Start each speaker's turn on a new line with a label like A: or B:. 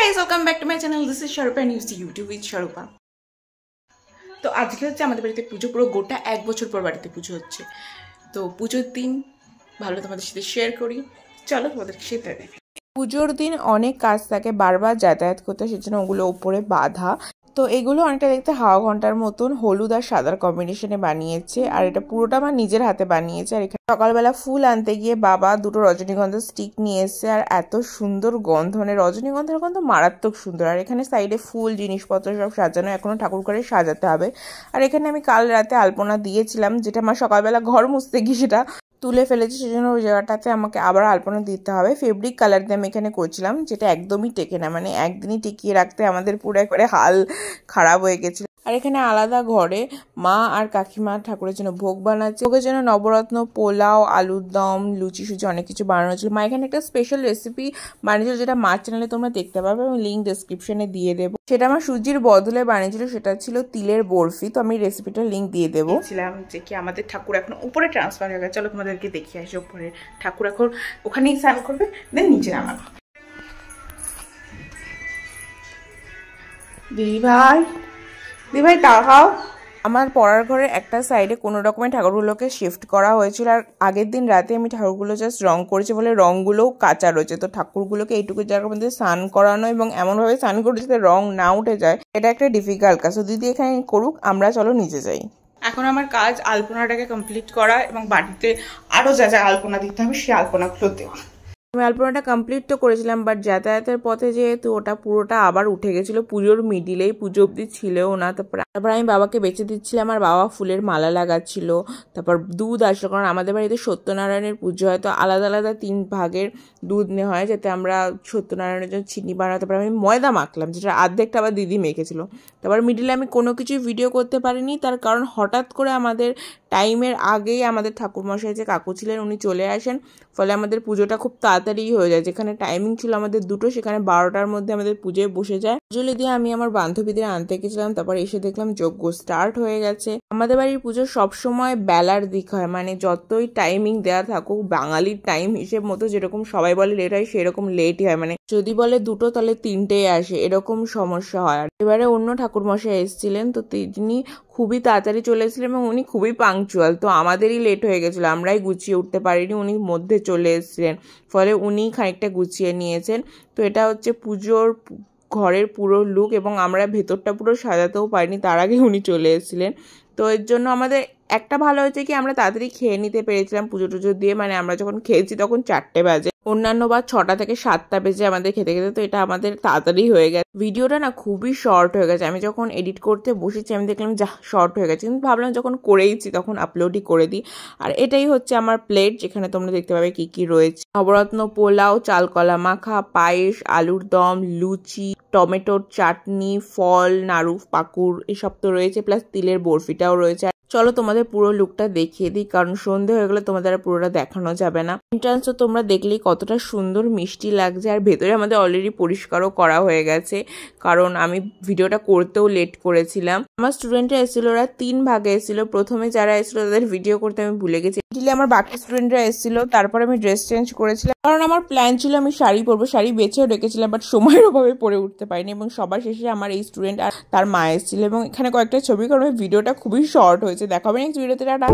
A: guys, welcome back to my channel. This is Sharupa and you see YouTube with Sharupa. তো আজকে হচ্ছে আমাদের বাড়িতে পুজো, পুরো গোটা এক বছর পর বাড়িতে পুজো হচ্ছে। তো পুজোর দিন ভালো তোমাদের সাথে শেয়ার করি, চলো তোমাদেরকে সেটা দেখি। পুজোর দিন অনেক কাজ থাকে, বারবার যাতায়াত করতে, সেজন্য ওগুলো উপরে বাঁধা। তো এগুলো অনেকটা দেখতে হাওয়া ঘন্টার মতন হলুদ আর সাদার কম্বিনেশনে বানিয়েছে, আর এটা পুরোটা আমার নিজের হাতে বানিয়েছে। আর এখানে সকালবেলা ফুল আনতে গিয়ে বাবা দুটো রজনীগন্ধা স্টিক নিয়ে এসছে, আর এত সুন্দর গন্ধ, মানে রজনীগন্ধার গন্ধ মারাত্মক সুন্দর। আর এখানে সাইডে ফুল জিনিসপত্র সব সাজানো, এখনো ঠাকুর ঘরে সাজাতে হবে। আর এখানে আমি কাল রাতে আলপনা দিয়েছিলাম, যেটা আমার সকালবেলা ঘর মুছতে গিয়ে সেটা তুলে ফেলেছি, সেজন্য ওই জায়গাটাতে আমাকে আবার আলপনা দিতে হবে। ফেব্রিক কালার দিয়ে আমি এখানে করছিলাম, যেটা একদমই টেকে না, মানে একদিনই টিকিয়ে রাখতে আমাদের পুরো একবারে হাল খারাপ হয়ে গেছিল। আর এখানে আলাদা ঘরে মা আর কাকিমা ঠাকুরের জন্য ভোগ বানাচ্ছে। ভোগের জন্য নবরত্ন, পোলাও, আলুর দম, লুচি সুচি অনেক কিছু বানানো ছিল। মা এখানে একটা স্পেশাল রেসিপি বানিয়েছিল, যেটা মার চ্যানেলে তোমরা দেখতে পাবে, আমি লিঙ্ক ডেসক্রিপশনে দিয়ে দেবো। সেটা আমার সুজির বদলে বানিয়েছিল, সেটা ছিল তিলের বরফি। তো আমি রেসিপিটার লিঙ্ক দিয়ে দেবো। ছিলাম যে কি আমাদের ঠাকুর এখন উপরে ট্রান্সফার হয়ে গেছে, চলো তোমাদেরকে দেখিয়ে আসি। উপরে ঠাকুর এখন ওখানেই স্নান করবে, দেন নিচে নামাবো। দিদি ভাই তাকাও। আমার পড়ার ঘরের একটা সাইডে কোনো রকমের ঠাকুরগুলোকে শিফট করা হয়েছিল, আর আগের দিন রাতে আমি ঠাকুরগুলো জাস্ট রং করেছি বলে রংগুলোও কাঁচা রয়েছে। তো ঠাকুরগুলোকে এইটুকু জায়গার মধ্যে স্নান করানো এবং এমনভাবে স্নান করে যাতে রং না উঠে যায়, এটা একটা ডিফিকাল্ট কাজ। তো দিদি এখানে করুক, আমরা চলো নিচে যাই। এখন আমার কাজ আলপনাটাকে কমপ্লিট করা এবং বাড়িতে আরও যা যা আলপনা দিতে হবে সে আলপনাগুলো দেওয়া। আমি আলপনাটা কমপ্লিট তো করেছিলাম, বাট যাতায়াতের পথে যেহেতু ওটা পুরোটা আবার উঠে গেছিলো, পুজোর মিডিলেই, পুজো অব্দি ছিলও না। তারপর আমি বাবাকে বেঁচে দিচ্ছিলাম, আর বাবা ফুলের মালা লাগাচ্ছিল। তারপর দুধ আসলো, কারণ আমাদের বাড়িতে সত্যনারায়ণের পুজো হয়, তো আলাদা আলাদা 3 ভাগের দুধ নেওয়া হয়, যাতে আমরা সত্যনারায়ণের জন্য চিনি বানাতে পারি। আমি ময়দা মাখলাম, যেটা আর্ধেকটা আবার দিদি মেখেছিল। তারপর মিডিলে আমি কোনো কিছুই ভিডিও করতে পারিনি, তার কারণ হঠাৎ করে আমাদের টাইমের আগেই আমাদের ঠাকুরমশাই যে কাকু ছিলেন উনি চলে আসেন, ফলে আমাদের পুজোটা খুব তাড়াতাড়ি হয়ে যায়। যেখানে টাইমিং ছিল আমাদের 2টো, সেখানে 12টার মধ্যে আমাদের পুজোয় বসে যায়। পুজো দিয়ে আমি আমার বান্ধবীদের আনতে গেছিলাম, তারপর এসে দেখলাম যজ্ঞ স্টার্ট হয়ে গেছে। আমাদের বাড়ির পুজো সবসময় বেলার দিক হয়, মানে যতই টাইমিং দেওয়া থাকুক, বাঙালির টাইম হিসেব মতো যেরকম সবাই বলে লেট হয়, সেরকম লেটই হয়। মানে যদি বলে 2টো তাহলে 3টেই আসে, এরকম সমস্যা হয়। আর এবারে অন্য ঠাকুরমশাই এসেছিলেন, তো তিনি খুবই তাড়াতাড়ি চলে এসেছিলেন এবং উনি খুবই পাংচুয়াল। তো আমাদেরই লেট হয়ে গেছিলো, আমরাই গুছিয়ে উঠতে পারিনি, উনি মধ্যে চলে এসেছিলেন, ফলে উনি খানিকটা গুছিয়ে নিয়েছেন। তো এটা হচ্ছে পুজোর ঘরের পুরো লুক, এবং আমরা ভেতরটা পুরো সাজাতেও পারিনি, তার আগে উনি চলে এসেছিলেন। তো এর জন্য আমাদের একটা ভালো হয়েছে কি, আমরা তাড়াতাড়ি খেয়ে নিতে পেরেছিলাম পুজো টুজো দিয়ে। মানে আমরা যখন খেয়েছি তখন 4টে বাজে, অন্যান্য বার 6টা থেকে 7টা বেজে আমাদের খেতে খেতে, তো এটা আমাদের তাড়াতাড়ি হয়ে গেছে। ভিডিওটা না খুবই শর্ট হয়ে গেছে, আমি যখন এডিট করতে বসেছি আমি দেখলাম যা শর্ট হয়ে গেছে, কিন্তু ভাবলাম যখন করেইছি তখন আপলোডই করে দিই। আর এটাই হচ্ছে আমার প্লেট, যেখানে তোমরা দেখতে পাবে কি কি রয়েছে। নবরত্ন, পোলাও, চালকলা মাখা, পায়েস, আলুর দম, লুচি, টমেটোর চাটনি, ফল, নাড়ু, পাকুড় এসব তো রয়েছে, প্লাস তিলের বরফিটাও রয়েছে। চলো তোমাদের পুরো লুকটা দেখিয়ে দিই, কারণ সন্ধে হয়ে গেলে তোমাদের আর পুরোটা দেখানো যাবে না। এন্ট্রান্স তো তোমরা দেখলেই কতটা সুন্দর মিষ্টি লাগছে, আর ভেতরে আমাদের অলরেডি পরিষ্কারও করা হয়ে গেছে, কারণ আমি ভিডিওটা করতেও লেট করেছিলাম। আমার স্টুডেন্টরা এসেছিল, ওরা 3 ভাগে এসেছিল। প্রথমে যারা এসেছিল তাদের ভিডিও করতে আমি ভুলে গেছি। আমার বাকি স্টুডেন্টরা এসেছিল, তারপর আমি ড্রেস চেঞ্জ করেছিলাম, কারণ আমার প্ল্যান ছিল আমি শাড়ি পরবো, শাড়ি বেছেও রেখেছিলাম, বাট সময়ের অভাবে পরে উঠতে পারিনি। এবং সবার শেষে আমার এই স্টুডেন্ট আর তার মা এসেছিল, এবং এখানে কয়েকটা ছবি, কারণ ভিডিওটা খুবই শর্ট হয়েছে। দেখাবে নেক্সট ভিডিওতে, টাটা।